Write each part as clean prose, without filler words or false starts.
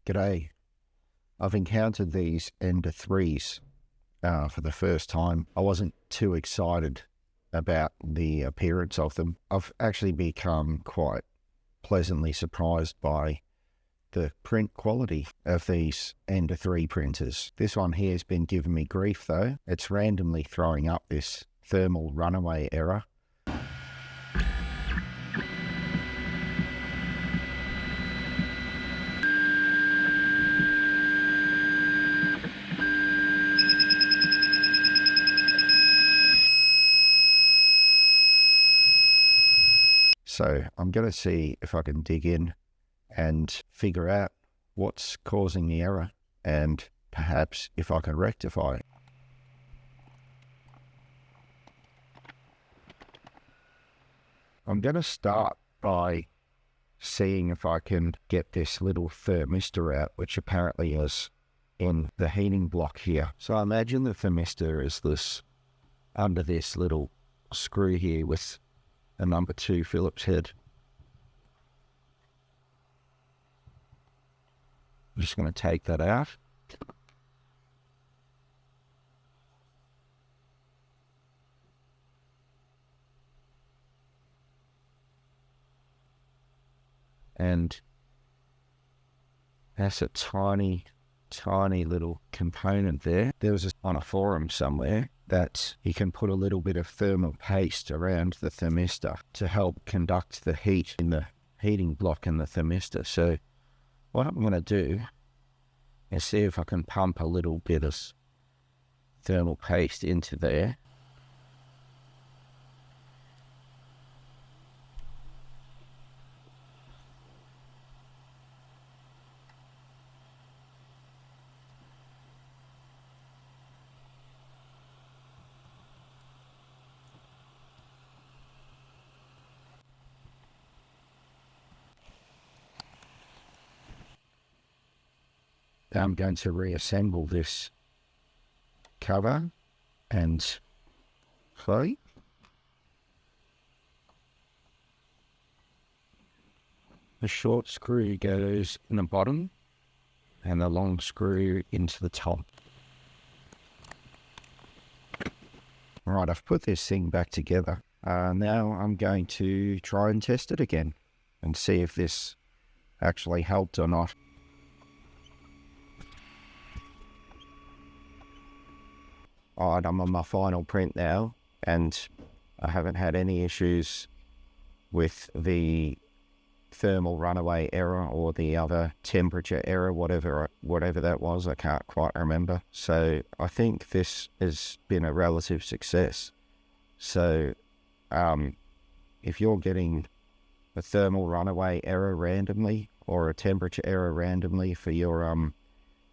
G'day. I've encountered these Ender 3s for the first time. I wasn't too excited about the appearance of them. I've actually become quite pleasantly surprised by the print quality of these Ender 3 printers. This one here has been giving me grief though. It's randomly throwing up this thermal runaway error. So I'm going to see if I can dig in and figure out what's causing the error and perhaps if I can rectify it. I'm going to start by seeing if I can get this little thermistor out, which apparently is in the heating block here. So I imagine the thermistor is this under this little screw here with a number 2 Phillips head. I'm just going to take that out. And that's a tiny little component there. There was on a forum somewhere that you can put a little bit of thermal paste around the thermistor to help conduct the heat in the heating block in the thermistor. So what I'm going to do is see if I can pump a little bit of thermal paste into there. I'm going to reassemble this cover and plate. The short screw goes in the bottom and the long screw into the top. Right, I've put this thing back together. Now I'm going to try and test it again and see if this actually helped or not. Alright, I'm on my final print now, and I haven't had any issues with the thermal runaway error or the other temperature error, whatever that was. I can't quite remember. So I think this has been a relative success. So if you're getting a thermal runaway error randomly or a temperature error randomly for your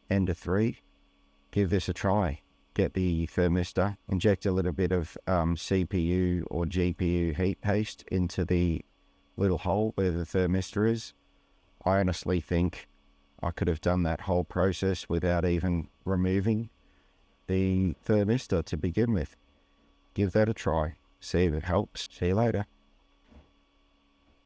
Ender 3, give this a try. Get the thermistor, inject a little bit of CPU or GPU heat paste into the little hole where the thermistor is. I honestly think I could have done that whole process without even removing the thermistor to begin with. Give that a try. See if it helps. See you later.